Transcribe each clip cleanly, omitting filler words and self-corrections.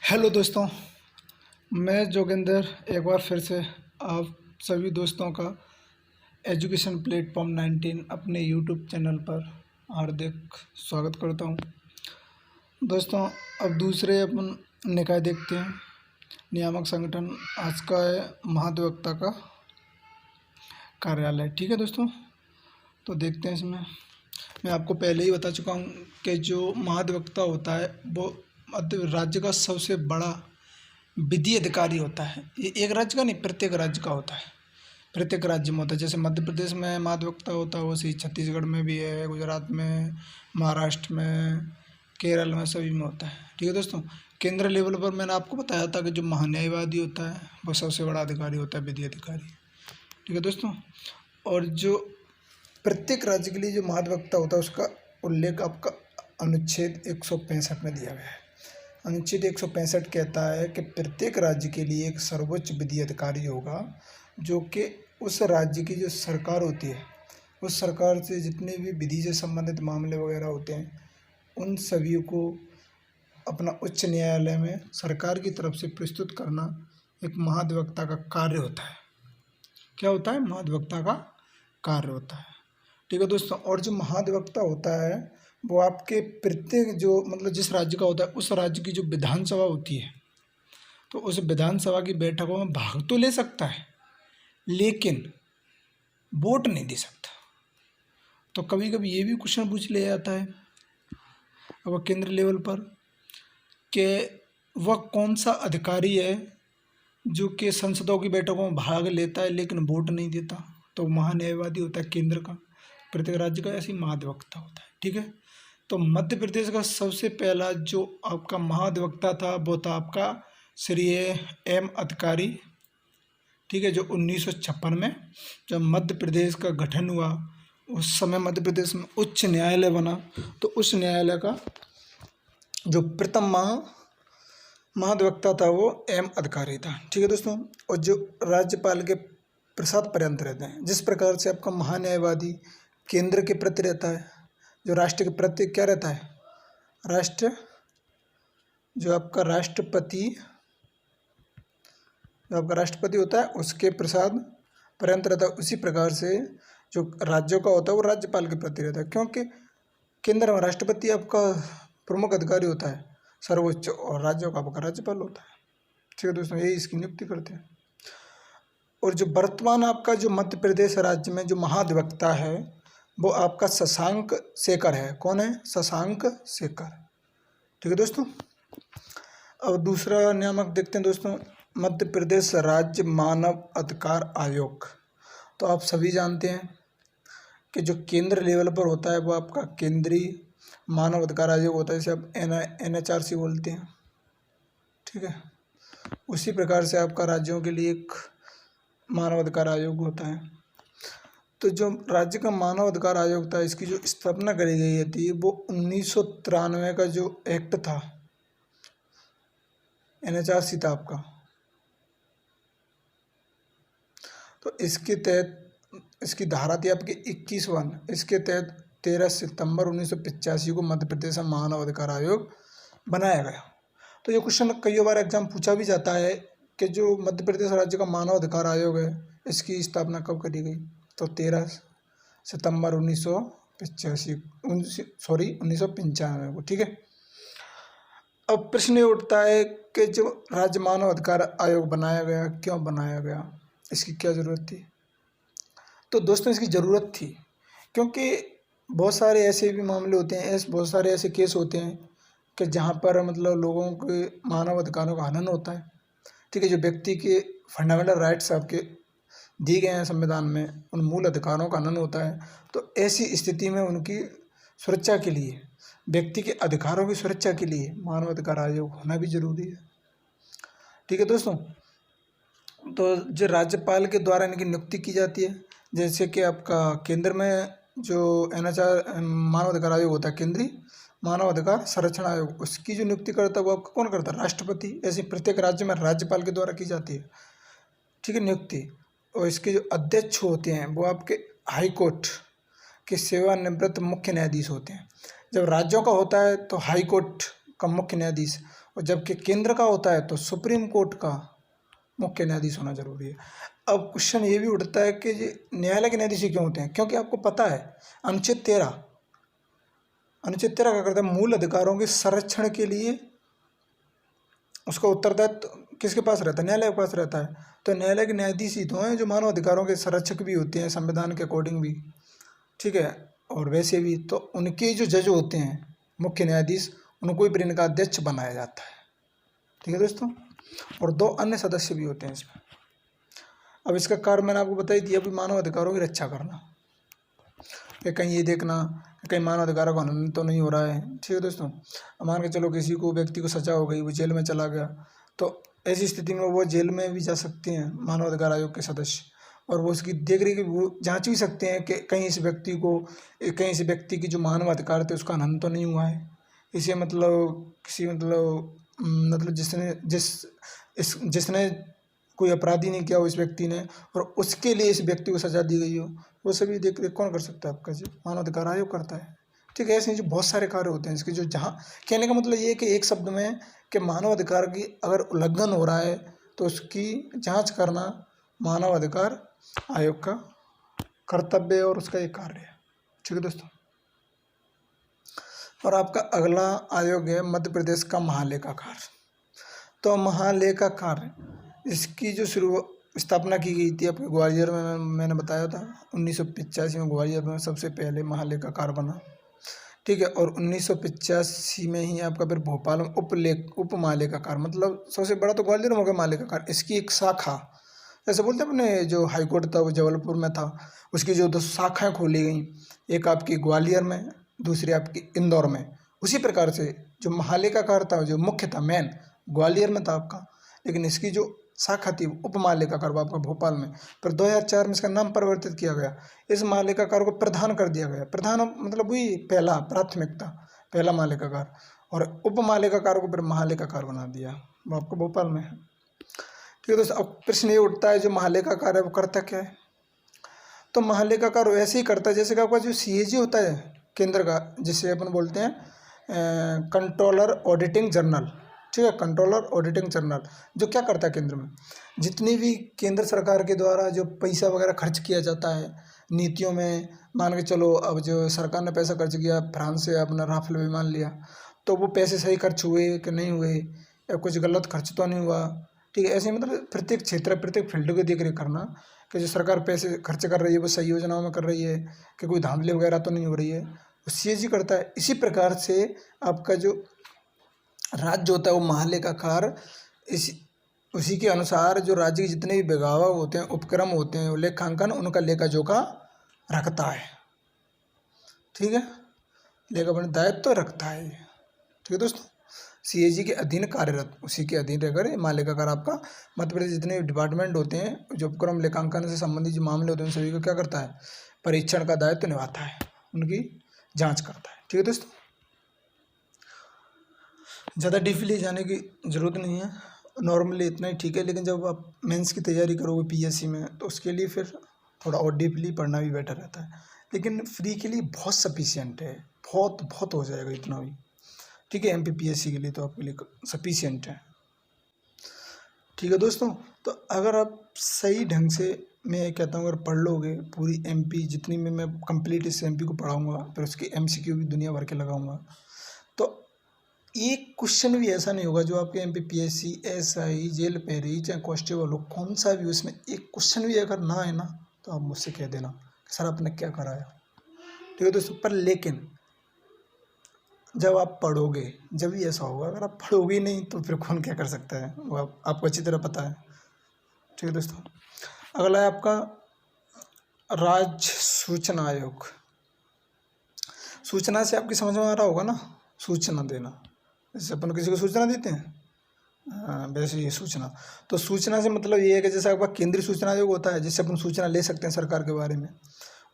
Hello दोस्तों, मैं जोगिंदर एक बार फिर से आप सभी दोस्तों का एजुकेशन प्लेटफॉर्म 19 अपने यूट्यूब चैनल पर हार्दिक स्वागत करता हूं। दोस्तों, अब दूसरे अपन निकाय देखते हैं। नियामक संगठन आज का है महाधिवक्ता का कार्यालय। ठीक है दोस्तों, तो देखते हैं इसमें। मैं आपको पहले ही बता चुका हूँ कि जो महाधिवक्ता होता है वो राज्य का सबसे बड़ा विधि अधिकारी होता है। ये एक राज्य का नहीं, प्रत्येक राज्य का होता है। प्रत्येक राज्य में होता है। जैसे मध्य प्रदेश में महाधिवक्ता होता है, वैसे ही छत्तीसगढ़ में भी है, गुजरात में, महाराष्ट्र में, केरल में, सभी में होता है। ठीक है दोस्तों, केंद्र लेवल पर मैंने आपको बताया था कि जो महान्यायवादी होता है वो सबसे बड़ा अधिकारी होता है, विधि अधिकारी। ठीक है दोस्तों, और जो प्रत्येक राज्य के लिए जो महाधिवक्ता होता है उसका उल्लेख आपका अनुच्छेद 165 में दिया गया है। अनुच्छेद 165 कहता है कि प्रत्येक राज्य के लिए एक सर्वोच्च विधि अधिकारी होगा, जो कि उस राज्य की जो सरकार होती है, उस सरकार से जितने भी विधि से संबंधित मामले वगैरह होते हैं, उन सभी को अपना उच्च न्यायालय में सरकार की तरफ से प्रस्तुत करना एक महाधिवक्ता का कार्य होता है। क्या होता है? महाधिवक्ता का कार्य होता है। ठीक है दोस्तों, और जो महाधिवक्ता होता है वो आपके प्रत्येक जो मतलब जिस राज्य का होता है उस राज्य की जो विधानसभा होती है, तो उस विधानसभा की बैठकों में भाग तो ले सकता है लेकिन वोट नहीं दे सकता। तो कभी कभी ये भी क्वेश्चन पूछ लिया जाता है अब केंद्र लेवल पर कि वह कौन सा अधिकारी है जो कि संसदों की बैठकों में भाग लेता है लेकिन वोट नहीं देता। तो महान्यायवादी होता है केंद्र का, प्रत्येक राज्य का ऐसे ही महाधिवक्ता होता है। ठीक है, तो मध्य प्रदेश का सबसे पहला जो आपका महाधिवक्ता था वो था आपका श्री एम अधिकारी। ठीक है, जो 1956 में जब मध्य प्रदेश का गठन हुआ उस समय मध्य प्रदेश में उच्च न्यायालय बना, तो उस न्यायालय का जो प्रथम महाधिवक्ता था वो एम अधिकारी था। ठीक है दोस्तों, और जो राज्यपाल के प्रसाद पर्यंत रहते हैं, जिस प्रकार से आपका महान्यायवादी केंद्र के प्रति रहता है, जो राष्ट्र के प्रति क्या रहता है, राष्ट्र जो आपका राष्ट्रपति होता है उसके प्रसाद पर्यंत रहता है, उसी प्रकार से जो राज्यों का होता है वो राज्यपाल के प्रति रहता है। क्योंकि केंद्र में राष्ट्रपति आपका प्रमुख अधिकारी होता है सर्वोच्च, और राज्यों का आपका राज्यपाल होता है। ठीक है दोस्तों, यही इसकी नियुक्ति करते हैं। और जो वर्तमान आपका जो मध्य प्रदेश राज्य में जो महाधिवक्ता है वो आपका शशांक शेखर है। कौन है? शशांक शेखर। ठीक है दोस्तों, अब दूसरा नियामक देखते हैं दोस्तों, मध्य प्रदेश राज्य मानव अधिकार आयोग। तो आप सभी जानते हैं कि जो केंद्र लेवल पर होता है वो आपका केंद्रीय मानव अधिकार आयोग होता है, जिसे आप NHRC बोलते हैं। ठीक है, उसी प्रकार से आपका राज्यों के लिए एक मानव अधिकार आयोग होता है। तो जो राज्य का मानव अधिकार आयोग था, इसकी जो स्थापना करी गई थी वो 1993 का जो एक्ट था, NHRC था आपका, तो इसके तहत इसकी धारा थी आपकी 21(1). इसके तहत 13 सितंबर 1985 को मध्य प्रदेश मानव अधिकार आयोग बनाया गया। तो ये क्वेश्चन कई बार एग्जाम पूछा भी जाता है कि जो मध्य प्रदेश राज्य का मानव अधिकार आयोग है इसकी स्थापना कब करी गई, तो 13 सितंबर 1995 को। ठीक है, अब प्रश्न ये उठता है कि जो राज्य मानव अधिकार आयोग बनाया गया, क्यों बनाया गया, इसकी क्या ज़रूरत थी। तो दोस्तों इसकी ज़रूरत थी क्योंकि बहुत सारे ऐसे भी मामले होते हैं, बहुत सारे ऐसे केस होते हैं कि जहाँ पर मतलब लोगों के मानव अधिकारों का हनन होता है। ठीक है, जो व्यक्ति के फंडामेंटल राइट्स आपके दिए गए हैं संविधान में, उन मूल अधिकारों का हनन होता है। तो ऐसी स्थिति में उनकी सुरक्षा के लिए, व्यक्ति के अधिकारों की सुरक्षा के लिए मानव अधिकार आयोग होना भी जरूरी है। ठीक है दोस्तों, तो जो राज्यपाल के द्वारा इनकी नियुक्ति की जाती है, जैसे कि आपका केंद्र में जो NHR मानव अधिकार आयोग होता है, केंद्रीय मानव अधिकार संरक्षण आयोग, उसकी जो नियुक्ति करता है वो आपका कौन करता है? राष्ट्रपति। ऐसे प्रत्येक राज्य में राज्यपाल के द्वारा की जाती है। ठीक है, नियुक्ति। और इसके जो अध्यक्ष होते हैं वो आपके हाई कोर्ट के सेवानिवृत्त मुख्य न्यायाधीश होते हैं। जब राज्यों का होता है तो हाई कोर्ट का मुख्य न्यायाधीश, और जबकि केंद्र का होता है तो सुप्रीम कोर्ट का मुख्य न्यायाधीश होना जरूरी है। अब क्वेश्चन ये भी उठता है कि न्यायालय के न्यायाधीश क्यों होते हैं, क्योंकि आपको पता है अनुच्छेद 13 क्या करता है, मूल अधिकारों के संरक्षण के लिए उसका उत्तरदायित्व किसके पास रहता है, न्यायालय के पास रहता है। तो न्यायालय के न्यायाधीश ही तो हैं जो मानव अधिकारों के संरक्षक भी होते हैं संविधान के अकॉर्डिंग भी, ठीक है। और वैसे भी तो उनके जो जज होते हैं मुख्य न्यायाधीश, उनको भी इनका अध्यक्ष बनाया जाता है, ठीक है दोस्तों। और 2 अन्य सदस्य भी होते हैं इसमें। अब इसका कार्य मैंने आपको बता ही दिया, भी मानव अधिकारों की रक्षा करना, कि कहीं ये देखना कि कहीं मानव अधिकारों का हनन तो नहीं हो रहा है, ठीक है दोस्तों। अब मान के चलो किसी को व्यक्ति को सजा हो गई, वो जेल में चला गया, तो ऐसी स्थिति में वो जेल में भी जा सकते हैं मानव अधिकार आयोग के सदस्य, और वो उसकी देख रेख वो जांच भी सकते हैं कि कहीं इस व्यक्ति की जो मानव अधिकार थे उसका हनन तो नहीं हुआ है। इसे जिसने कोई अपराधी नहीं किया हो इस व्यक्ति ने, और उसके लिए इस व्यक्ति को सजा दी गई हो, वो सभी देख रेख कौन कर सकता है, आपका जो मानव अधिकार आयोग करता है, ठीक है। ऐसे जो बहुत सारे कार्य होते हैं इसके, जो जहाँ कहने का मतलब ये है कि एक शब्द में कि मानव अधिकार की अगर उल्लंघन हो रहा है तो उसकी जांच करना मानव अधिकार आयोग का कर्तव्य है और उसका एक कार्य है, ठीक है दोस्तों। और आपका अगला आयोग है मध्य प्रदेश का महालेखाकार। तो महालेखाकार इसकी जो स्थापना की गई थी आपके ग्वालियर में, मैंने बताया था 1985 में ग्वालियर में सबसे पहले महालेखाकार बना, ठीक है। और 1985 में ही आपका फिर भोपाल में उप महालेखाकार, मतलब सबसे बड़ा तो ग्वालियर में हो गया महालेखाकार, इसकी एक शाखा, जैसे बोलते हैं अपने जो हाईकोर्ट था वो जबलपुर में था, उसकी जो 2 शाखाएं खोली गई, एक आपकी ग्वालियर में, दूसरी आपकी इंदौर में। उसी प्रकार से जो महालेखाकार था, जो मुख्य था मेन, ग्वालियर में था आपका, लेकिन इसकी जो शाखा थी उप महालेखाकार आपका भोपाल में। फिर 2004 में इसका नाम परिवर्तित किया गया, इस महालेखाकार को प्रधान कर दिया गया। प्रधान मतलब वही पहला प्राथमिकता, पहला महालेखाकार, और उप महालेखाकार को फिर महालेखाकार बना दिया, वो आपको भोपाल में है, ठीक है दोस्तों। अब प्रश्न ये उठता है जो महालेखाकार है वो करता क्या है। तो महालेखाकार ऐसे ही करता है जैसे कि आपका जो CAG होता है केंद्र का, जिसे अपन बोलते हैं कंट्रोलर ऑडिटिंग जनरल, ठीक है, कंट्रोलर ऑडिटिंग जनरल, जो क्या करता है केंद्र में जितनी भी केंद्र सरकार के द्वारा जो पैसा वगैरह खर्च किया जाता है नीतियों में, मान के चलो अब जो सरकार ने पैसा खर्च किया, फ्रांस से अपना राफेल विमान लिया, तो वो पैसे सही खर्च हुए कि नहीं हुए, या कुछ गलत खर्च तो नहीं हुआ, ठीक है। ऐसे मतलब प्रत्येक क्षेत्र प्रत्येक फील्ड को देख रेख करना कि जो सरकार पैसे खर्च कर रही है वो सही योजनाओं में कर रही है, कि कोई धांधली वगैरह तो नहीं हो रही है, वो CAG करता है। इसी प्रकार से आपका जो राज्य होता है वो महालेखाकार उसी के अनुसार जो राज्य के जितने भी विभाग होते हैं, उपक्रम होते हैं, लेखांकन उनका लेखा जोखा रखता है, ठीक है, लेखा अपने दायित्व रखता है, ठीक है दोस्तों। CAG के अधीन कार्यरत, उसी के अधीन रहकर महालेखाकार आपका मध्य प्रदेश जितने डिपार्टमेंट होते हैं जो उपक्रम लेखांकन से संबंधित जो मामले होते हैं उन सभी को क्या करता है, परीक्षण का दायित्व निभाता है, उनकी जांच करता है, ठीक है दोस्तों। ज़्यादा डीपली जाने की ज़रूरत नहीं है, नॉर्मली इतना ही ठीक है। लेकिन जब आप मेंस की तैयारी करोगे PSC में तो उसके लिए फिर थोड़ा और डीपली पढ़ना भी बेटर रहता है, लेकिन फ्री के लिए बहुत सफिशिएंट है, बहुत हो जाएगा इतना भी, ठीक है। MPPSC के लिए तो आपके लिए सफिशिएंट है, ठीक है दोस्तों। तो अगर आप सही ढंग से, मैं कहता हूँ अगर पढ़ लोगे पूरी MP जितनी में मैं कंप्लीट इस MP को पढ़ाऊँगा, फिर उसकी MCQ भी दुनिया भर के लगाऊंगा, तो एक क्वेश्चन भी ऐसा नहीं होगा जो आपके MPPSC SI जेल पैरी चाहे कांस्टेबल हो कौन सा भी, उसमें एक क्वेश्चन भी अगर ना है ना तो आप मुझसे कह देना कि सर आपने क्या कराया, ठीक है दोस्तों। पर लेकिन जब आप पढ़ोगे जब ही ऐसा होगा, अगर आप पढ़ोगे नहीं तो फिर कौन क्या कर सकता है, वो आपको अच्छी तरह पता है, ठीक है दोस्तों। अगला है आपका राज्य सूचना आयोग। सूचना से आपकी समझ में आ रहा होगा ना, सूचना देना, जैसे अपन किसी को सूचना देते हैं, वैसे ये सूचना। तो सूचना से मतलब ये है कि जैसे आपका केंद्रीय सूचना आयोग होता है जिससे अपन सूचना ले सकते हैं सरकार के बारे में,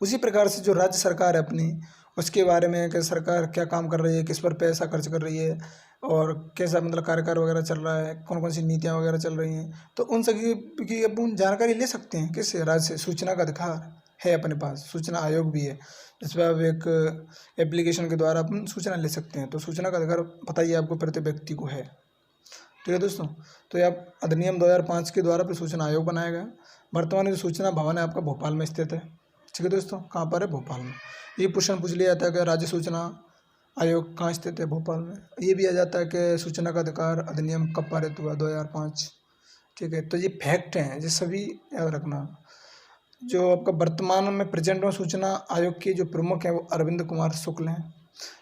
उसी प्रकार से जो राज्य सरकार है अपनी, उसके बारे में कि सरकार क्या काम कर रही है, किस पर पैसा खर्च कर रही है, और कैसा मतलब कार्यकाल वगैरह चल रहा है, कौन कौन सी नीतियाँ वगैरह चल रही हैं, तो उन सभी की अपन जानकारी ले सकते हैं। किससे? राज्य से। सूचना का अधिकार है अपने पास, सूचना आयोग भी है जिस पर आप एक एप्लीकेशन के द्वारा अपन सूचना ले सकते हैं। तो सूचना का अधिकार पता ही आपको प्रत्येक व्यक्ति को है, ठीक है दोस्तों। तो ये आप अधिनियम 2005 के द्वारा फिर सूचना आयोग बनाया गया। वर्तमान में जो सूचना भवन है आपका भोपाल में स्थित है। ठीक है दोस्तों, कहाँ पर है? भोपाल में। ये क्वेश्चन पूछ लिया जाता है कि राज्य सूचना आयोग कहाँ स्थित है? भोपाल में। ये भी आ जाता है कि सूचना का अधिकार अधिनियम कब पारित हुआ? 2005। ठीक है, तो ये फैक्ट हैं, ये सभी याद रखना। जो आपका वर्तमान में प्रेजेंट में सूचना आयोग के जो प्रमुख हैं वो अरविंद कुमार शुक्ल हैं,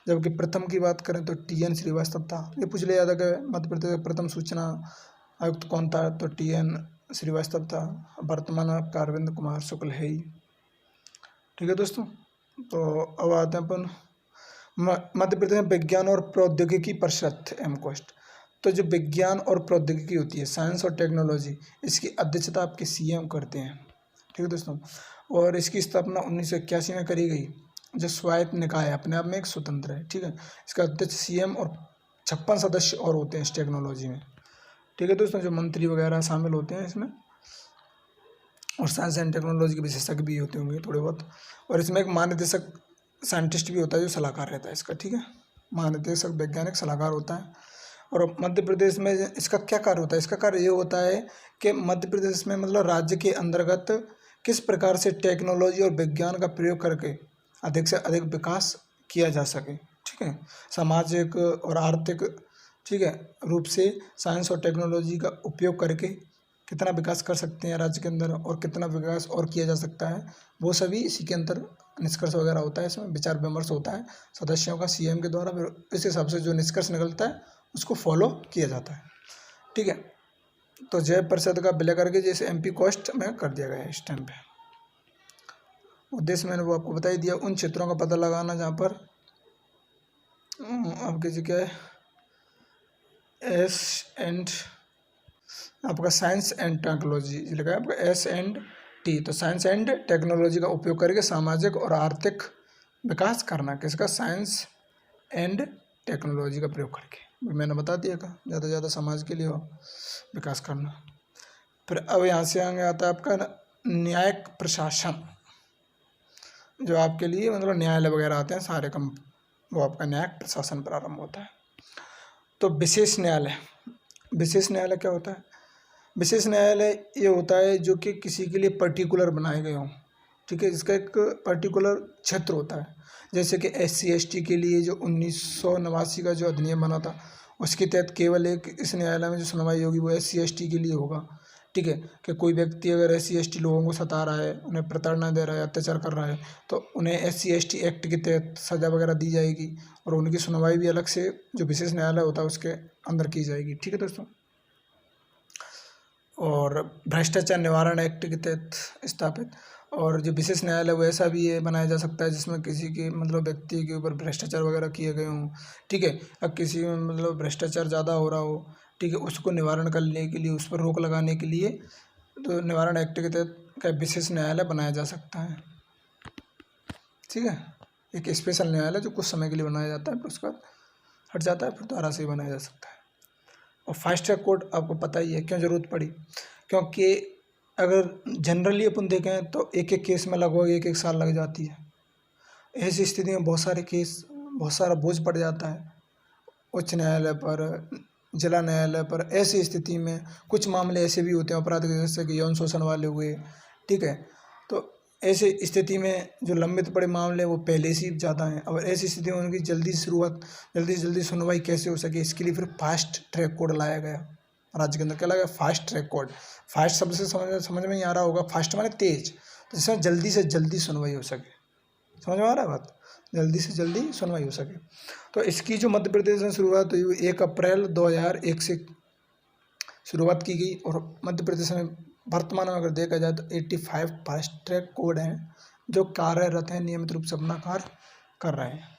जबकि प्रथम की बात करें तो TN श्रीवास्तव था। ये पूछ लिया जाता है कि मध्य प्रदेश का प्रथम सूचना आयुक्त कौन था? तो TN श्रीवास्तव था। वर्तमान आपका अरविंद कुमार शुक्ल है ही। ठीक है दोस्तों, तो अब आते हैं अपन मध्य प्रदेश में विज्ञान और प्रौद्योगिकी परिषद एमकोस्ट। तो जो विज्ञान और प्रौद्योगिकी होती है, साइंस और टेक्नोलॉजी, इसकी अध्यक्षता आपके CM करते हैं। ठीक है दोस्तों, और इसकी स्थापना 1981 में करी गई। जो स्वायत्त निकाय है, अपने आप में एक स्वतंत्र है। ठीक है, इसका अध्यक्ष CM और 56 सदस्य और होते हैं इस टेक्नोलॉजी में। ठीक है दोस्तों, जो मंत्री वगैरह शामिल होते हैं इसमें, और साइंस एंड टेक्नोलॉजी के विशेषज्ञ भी होते होंगे थोड़े बहुत। और इसमें एक महानिदेशक साइंटिस्ट भी होता है जो सलाहकार रहता है इसका। ठीक है, महानिदेशक वैज्ञानिक सलाहकार होता है। और मध्य प्रदेश में इसका क्या कार्य होता है? इसका कार्य ये होता है कि मध्य प्रदेश में मतलब राज्य के अंतर्गत किस प्रकार से टेक्नोलॉजी और विज्ञान का प्रयोग करके अधिक से अधिक विकास किया जा सके। ठीक है, सामाजिक और आर्थिक, ठीक है, रूप से साइंस और टेक्नोलॉजी का उपयोग करके कितना विकास कर सकते हैं राज्य के अंदर, और कितना विकास और किया जा सकता है, वो सभी इसी के अंदर निष्कर्ष वगैरह होता है। इसमें विचार विमर्श होता है सदस्यों का CM के द्वारा, फिर इस हिसाब से जो निष्कर्ष निकलता है उसको फॉलो किया जाता है। ठीक है, तो जय परिषद का विलय करके जैसे MP कोस्ट में कर दिया गया है इस टाइम पे। उद्देश्य मैंने वो आपको बता ही दिया। उन क्षेत्रों का पता लगाना जहाँ पर आपकी जगह S एंड आपका साइंस एंड टेक्नोलॉजी लिखा है, आपका S&T, तो साइंस एंड टेक्नोलॉजी का उपयोग करके सामाजिक और आर्थिक विकास करना। किसका? साइंस एंड टेक्नोलॉजी का प्रयोग करके, मैंने बता दिया था, ज़्यादा से ज़्यादा समाज के लिए हो विकास करना। फिर अब यहाँ से आगे आता है आपका न्यायिक प्रशासन, जो आपके लिए मतलब न्यायालय वगैरह आते हैं सारे कम, वो आपका न्यायिक प्रशासन प्रारंभ होता है। तो विशेष न्यायालय, विशेष न्यायालय क्या होता है? विशेष न्यायालय ये होता है जो कि किसी के लिए पर्टिकुलर बनाए गए हों। ठीक है, इसका एक पर्टिकुलर क्षेत्र होता है। जैसे कि SC/ST के लिए जो 1989 का जो अधिनियम बना था, उसके तहत केवल एक इस न्यायालय में जो सुनवाई होगी वो SC/ST के लिए होगा। ठीक है, कि कोई व्यक्ति अगर SC/ST लोगों को सता रहा है, उन्हें प्रताड़ना दे रहा है, अत्याचार कर रहा है, तो उन्हें SC/ST एक्ट के तहत सज़ा वगैरह दी जाएगी, और उनकी सुनवाई भी अलग से जो विशेष न्यायालय होता है उसके अंदर की जाएगी। ठीक है दोस्तों, और भ्रष्टाचार निवारण एक्ट के तहत स्थापित। और जो विशेष न्यायालय वो ऐसा भी है बनाया जा सकता है जिसमें किसी के मतलब व्यक्ति के ऊपर भ्रष्टाचार वगैरह किए गए हों। ठीक है, अब किसी में मतलब भ्रष्टाचार ज़्यादा हो रहा हो, ठीक है, उसको निवारण करने के लिए, उस पर रोक लगाने के लिए तो निवारण एक्ट के तहत का विशेष न्यायालय बनाया जा सकता है। ठीक है, एक स्पेशल न्यायालय जो कुछ समय के लिए बनाया जाता है, फिर उसके बाद हट जाता है, फिर दोबारा से ही बनाया जा सकता है। और फास्ट ट्रैक कोर्ट आपको पता ही है क्यों ज़रूरत पड़ी, क्योंकि अगर जनरली अपन देखें तो एक एक केस में लगभग 1-1 साल लग जाती है। ऐसी स्थिति में बहुत सारे केस, बहुत सारा बोझ पड़ जाता है उच्च न्यायालय पर, जिला न्यायालय पर। ऐसी स्थिति में कुछ मामले ऐसे भी होते हैं अपराध के, जैसे कि यौन शोषण वाले हुए। ठीक है, तो ऐसे स्थिति में जो लंबित पड़े मामले वो पहले से ही ज़्यादा हैं। और ऐसी स्थिति में उनकी जल्दी शुरुआत, जल्दी से जल्दी सुनवाई कैसे हो सके, इसके लिए फिर फास्ट ट्रैक कोड लाया गया राज्य के अंदर। क्या लगा? Fast track code. फास्ट शब्द से समझ में ही आ रहा होगा, फास्ट माने तेज, तो जिसमें जल्दी से जल्दी सुनवाई हो सके। समझ में आ रहा है बात? जल्दी से जल्दी सुनवाई हो सके। तो इसकी जो मध्य प्रदेश में शुरुआत हुई 1 अप्रैल 2001 से शुरुआत की गई। और मध्य प्रदेश में वर्तमान में अगर देखा जाए तो 85 फास्ट ट्रैक कोड हैं जो कार्यरत हैं, नियमित रूप से अपना कार्य कर रहे हैं।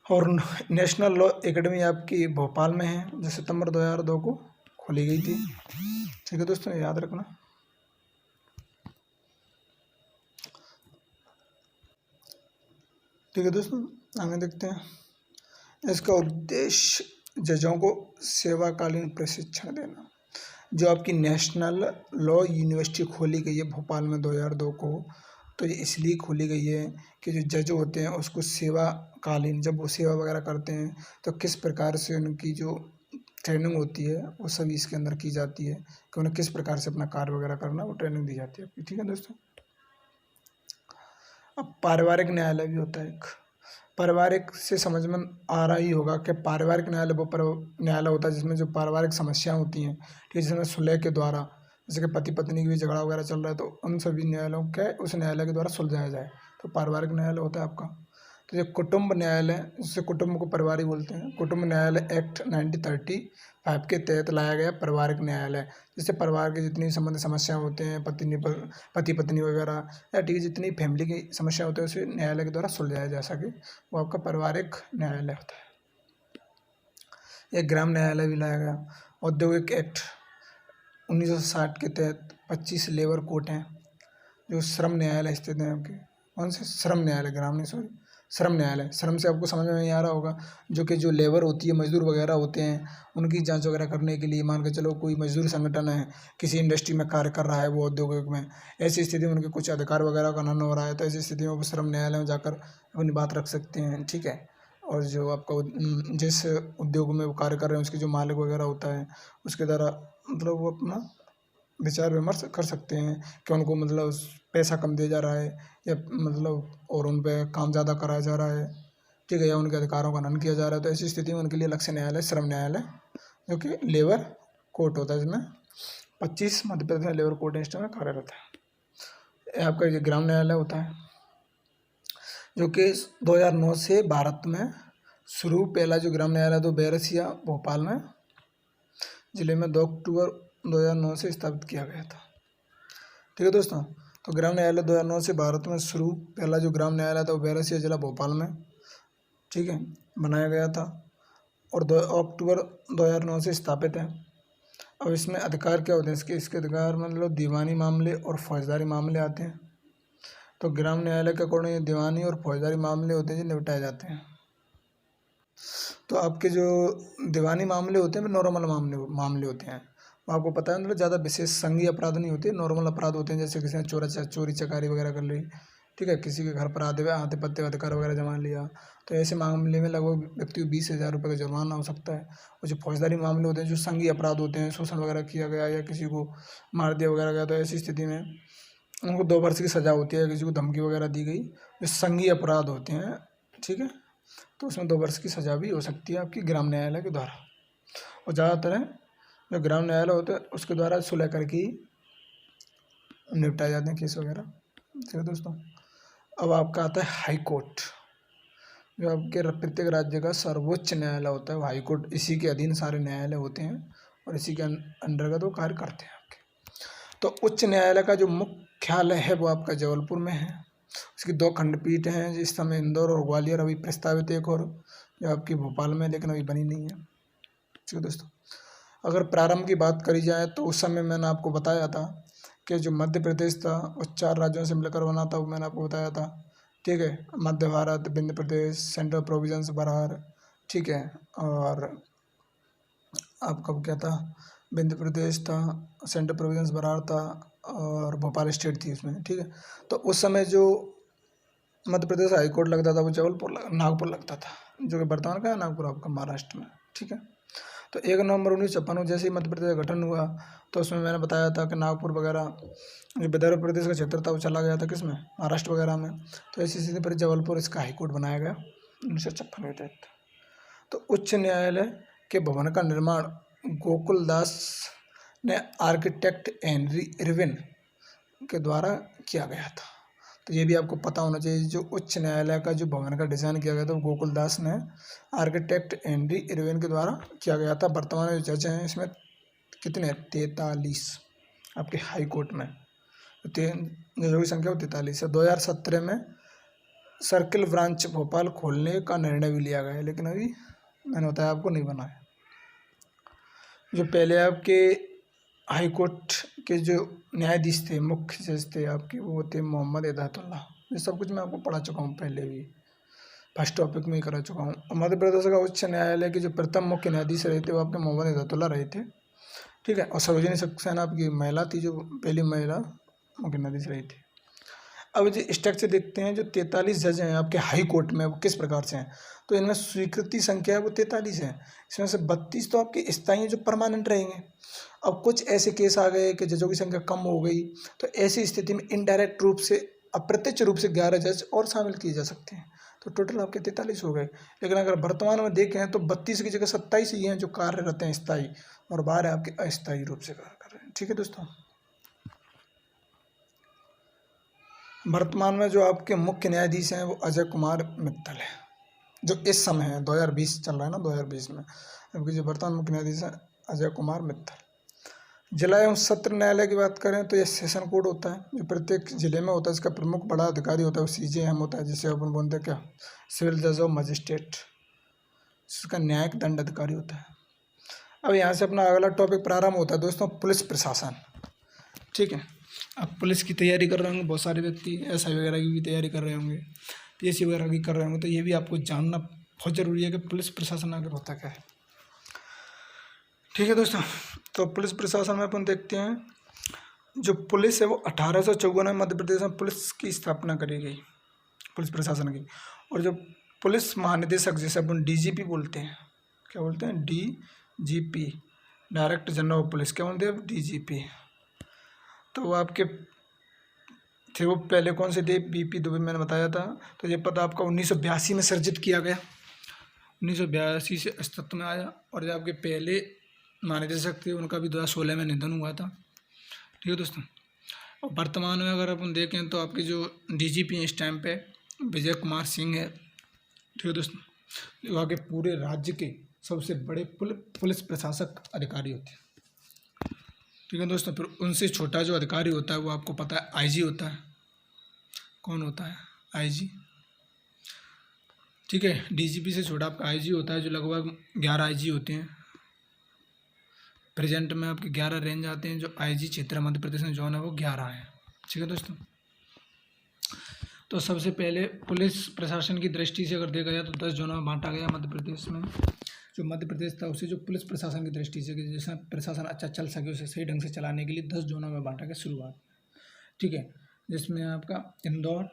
और नेशनल लॉ एकेडमी आपकी भोपाल में है, जो सितंबर 2002 को खोली गई थी। ठीक है दोस्तों, याद रखना। ठीक है दोस्तों, आगे देखते हैं। इसका उद्देश्य जजों को सेवाकालीन प्रशिक्षण देना। जो आपकी नेशनल लॉ यूनिवर्सिटी खोली गई है भोपाल में 2002 को, तो ये इसलिए खोली गई है कि जो जज होते हैं उसको सेवाकालीन, जब वो सेवा वगैरह करते हैं तो किस प्रकार से उनकी जो ट्रेनिंग होती है वो सभी इसके अंदर की जाती है कि उन्हें किस प्रकार से अपना कार्य वगैरह करना, वो ट्रेनिंग दी जाती है। ठीक है दोस्तों। अब पारिवारिक न्यायालय भी होता है एक। पारिवारिक से समझ में आ रहा ही होगा कि पारिवारिक न्यायालय वो न्यायालय होता है जिसमें जो पारिवारिक समस्याएं होती हैं, ठीक है, जिसमें सुलह के द्वारा, जैसे कि पति पत्नी की भी झगड़ा वगैरह चल रहा है तो उन सभी न्यायालयों के उस न्यायालय के द्वारा सुलझाया जाए, तो पारिवारिक न्यायालय होता है आपका। तो ये कुटुंब न्यायालय, जिससे कुटुंब को परिवार ही बोलते हैं, कुटुंब न्यायालय एक्ट 1935 के तहत लाया गया पारिवारिक न्यायालय, जिससे परिवार के जितनी संबंध समस्याएं होते हैं, पति पत्नी वगैरह या ठीक है जितनी फैमिली की समस्या होती है उसे न्यायालय के द्वारा सुलझाया जा सके, वो आपका पारिवारिक न्यायालय होता है। एक ग्राम न्यायालय भी लाया गया। औद्योगिक एक्ट 1960 के तहत 25 लेबर कोर्ट हैं जो श्रम न्यायालय स्थित हैं आपके। कौन से? श्रम न्यायालय, ग्राम नहीं, सॉरी, श्रम न्यायालय। श्रम से आपको समझ में नहीं आ रहा होगा, जो कि जो लेबर होती है, मजदूर वगैरह होते हैं, उनकी जांच वगैरह करने के लिए, मान के चलो कोई मजदूर संगठन है, किसी इंडस्ट्री में कार्य कर रहा है वो औद्योगिक में, ऐसी स्थिति में उनके कुछ अधिकार वगैरह का हनन हो रहा है, तो ऐसी स्थिति में वो श्रम न्यायालय में जाकर अपनी बात रख सकते हैं। ठीक है। और जो आपका जिस उद्योग में वो कार्य कर रहे हैं उसके जो मालिक वगैरह होता है उसके द्वारा मतलब वो अपना विचार विमर्श कर सकते हैं कि उनको मतलब पैसा कम दिया जा रहा है या मतलब और उन पर काम ज़्यादा कराया जा रहा है, ठीक है, या उनके अधिकारों का हनन किया जा रहा है, तो ऐसी स्थिति में उनके लिए अलग से न्यायालय श्रम न्यायालय जो कि लेबर कोर्ट होता है, जिसमें 25 मध्य प्रदेश में लेबर कोर्ट इंस्टीट्यूट में कार्यरत है। आपका ये ग्राम न्यायालय होता है जो कि 2009 से भारत में शुरू, पहला जो ग्राम न्यायालय तो बैरसिया भोपाल में जिले में 2 अक्टूबर 2009 से स्थापित किया गया था। ठीक है दोस्तों। तो ग्राम न्यायालय 2009 से भारत में शुरू, पहला जो ग्राम न्यायालय था वो बैरसिया जिला भोपाल में, ठीक है, बनाया गया था और 2 अक्टूबर 2009 से स्थापित है। अब इसमें अधिकार क्या होते हैं इसके अधिकार मतलब दीवानी मामले और फौजदारी मामले आते हैं। तो ग्राम न्यायालय के अकॉर्डिंग दीवानी और फौजदारी मामले होते हैं जो निपटाए जाते हैं। तो आपके जो दीवानी मामले होते हैं नॉर्मल मामले होते हैं, वो आपको पता है मतलब ज़्यादा विशेष संघीय अपराध नहीं होते, नॉर्मल अपराध होते हैं, जैसे किसी ने चोरी चकारी वगैरह कर ली, ठीक है, किसी के घर पर आते पत्ते अधिकार वगैरह जमा लिया, तो ऐसे मामले में लगभग व्यक्ति को 20,000 रुपये का जुर्माना हो सकता है। और जो फौजदारी मामले होते हैं जो संघीय अपराध होते हैं, शोषण वगैरह किया गया या किसी को मार दिया वगैरह गया, तो ऐसी स्थिति में उनको 2 वर्ष की सज़ा होती है। किसी को धमकी वगैरह दी गई, जो संघीय अपराध होते हैं, ठीक है, तो उसमें 2 वर्ष की सज़ा भी हो सकती है आपकी ग्राम न्यायालय के द्वारा। और ज़्यादातर है जो ग्राम न्यायालय होता है उसके द्वारा सुलह करके ही निपटाए जाते हैं केस वगैरह। ठीक है दोस्तों। अब आपका आता है हाई कोर्ट, जो आपके प्रत्येक राज्य का सर्वोच्च न्यायालय होता है, वो हाई कोर्ट इसी के अधीन सारे न्यायालय होते हैं और इसी के अंतर्गत वो कार्य करते हैं आपके। तो उच्च न्यायालय का जो मुख्यालय है वो आपका जबलपुर में है। उसकी 2 खंडपीठ हैं, जिस समय इंदौर और ग्वालियर अभी प्रस्तावित, एक और जो आपकी भोपाल में, लेकिन अभी बनी नहीं है। ठीक है दोस्तों। अगर प्रारंभ की बात करी जाए तो उस समय मैंने आपको बताया था कि जो मध्य प्रदेश था वो 4 राज्यों से मिलकर बना था, वो मैंने आपको बताया था। ठीक है, मध्य भारत, विंध्य प्रदेश, सेंट्रल प्रोविंस बरार, ठीक है, और आपका क्या था, विंध्य प्रदेश था, सेंट्रल प्रोविंस बरार था और भोपाल स्टेट थी उसमें। ठीक है, तो उस समय जो मध्य प्रदेश हाई कोर्ट लगता था वो नागपुर लगता था, जो कि वर्तमान का है नागपुर आपका महाराष्ट्र में। ठीक है, तो 1 नवंबर 1956 को जैसे ही मध्य प्रदेश का गठन हुआ तो उसमें मैंने बताया था कि नागपुर वगैरह जो विदर्भ प्रदेश का क्षेत्र था वो चला गया था किसमें, महाराष्ट्र वगैरह में। तो ऐसी स्थिति पर जबलपुर इसका हाई कोर्ट बनाया गया 1956 के तहत। तो उच्च न्यायालय के भवन का निर्माण गोकुल दास ने आर्किटेक्ट हेनरी इरविन के द्वारा किया गया था। तो ये भी आपको पता होना चाहिए, जो उच्च न्यायालय का जो भवन का डिज़ाइन किया गया था वो गोकुल दास ने आर्किटेक्ट हेनरी इरविन के द्वारा किया गया था। वर्तमान में जो जज हैं इसमें कितने, 43 आपके हाई कोर्ट में, जजों की संख्या 43 है। 2017 में सर्किल ब्रांच भोपाल खोलने का निर्णय भी लिया गया है, लेकिन अभी मैंने बताया आपको नहीं बना है। जो पहले आपके हाई कोर्ट के जो न्यायाधीश थे, मुख्य जज थे आपके, वो थे मोहम्मद हिदायतुल्ला। ये सब कुछ मैं आपको पढ़ा चुका हूँ पहले भी, फर्स्ट टॉपिक में ही करा चुका हूँ। मध्य प्रदेश का उच्च न्यायालय के जो प्रथम मुख्य न्यायाधीश रहे थे वो आपके मोहम्मद हिदायतुल्ला रहे थे। ठीक है, और सरोजिनी सक्सेना आपकी महिला थी, जो पहली महिला मुख्य न्यायाधीश रही थी। अब जो स्ट्रक्चर देखते हैं, जो 43 जज हैं आपके हाई कोर्ट में, वो किस प्रकार से हैं। तो इनमें स्वीकृति संख्या है वो 43 है। इसमें से 32 तो आपके स्थायी जो परमानेंट रहेंगे। अब कुछ ऐसे केस आ गए कि जजों की संख्या कम हो गई, तो ऐसी स्थिति में इनडायरेक्ट रूप से, अप्रत्यक्ष रूप से 11 जज और शामिल किए जा सकते हैं। तो टोटल आपके 43 हो गए। लेकिन अगर वर्तमान में देखें तो 32 की जगह 27 ही हैं जो कार्यरत हैं स्थायी, और 12 आपके अस्थायी रूप से कार्य कर रहे हैं। ठीक है दोस्तों, वर्तमान में जो आपके मुख्य न्यायाधीश हैं वो अजय कुमार मित्तल है, जो इस समय है 2020 चल रहा है ना, 2020 में आपके जो वर्तमान मुख्य न्यायाधीश हैं अजय कुमार मित्तल। जिला एवं सत्र न्यायालय की बात करें तो यह सेशन कोर्ट होता है जो प्रत्येक जिले में होता है। इसका प्रमुख बड़ा अधिकारी होता है वो CJM होता है, जिसे अपन बोलते हैं क्या, सिविल जज ऑफ मजिस्ट्रेट। इसका न्यायिक दंड अधिकारी होता है। अब यहाँ से अपना अगला टॉपिक प्रारंभ होता है दोस्तों, पुलिस प्रशासन। ठीक है, अब पुलिस की तैयारी कर रहे होंगे बहुत सारे व्यक्ति, SI वगैरह की भी तैयारी कर रहे होंगे, PSC वगैरह की कर रहे होंगे, तो ये भी आपको जानना बहुत ज़रूरी है कि पुलिस प्रशासन आगे होता क्या है। ठीक है दोस्तों, तो पुलिस प्रशासन में अपन देखते हैं जो पुलिस है वो 1854 में मध्य प्रदेश में पुलिस की स्थापना करी गई, पुलिस प्रशासन की। और जो पुलिस महानिदेशक, जैसे अपन DGP बोलते हैं, क्या बोलते हैं, DGP, director general of police, क्या बोलते हैं, DGP। तो वो आपके थे, वो पहले कौन से थे, BP दुबे, मैंने बताया था। तो ये पद आपका 1982 में सृजित किया गया, 1982 से अस्तित्व में आया। और जो आपके पहले महानिदेशक थे उनका भी 2016 में निधन हुआ था। ठीक है दोस्तों, और वर्तमान में अगर अपन देखें तो आपके जो DGP इस टाइम पे विजय कुमार सिंह है। ठीक है दोस्तों, जो आगे पूरे राज्य के सबसे बड़े पुलिस प्रशासक अधिकारी होते हैं। ठीक है दोस्तों, फिर उनसे छोटा जो अधिकारी होता है वो आपको पता है IG होता है। कौन होता है, IG। ठीक है, DGP से छोटा आपका IG होता है, जो लगभग 11 IG होते हैं। प्रेजेंट में आपके 11 रेंज आते हैं। जो IG क्षेत्र मध्य प्रदेश में जोन है वो 11 है। ठीक है दोस्तों, तो सबसे पहले पुलिस प्रशासन की दृष्टि से अगर देखा जाए तो 10 जोनों में बांटा गया मध्य प्रदेश में। जो मध्य प्रदेश था उसे जो पुलिस प्रशासन की दृष्टि से, कि जैसा प्रशासन अच्छा चल सके उसे सही ढंग से चलाने के लिए 10 जोनों में बांटा गया शुरुआत। ठीक है, जिसमें आपका इंदौर,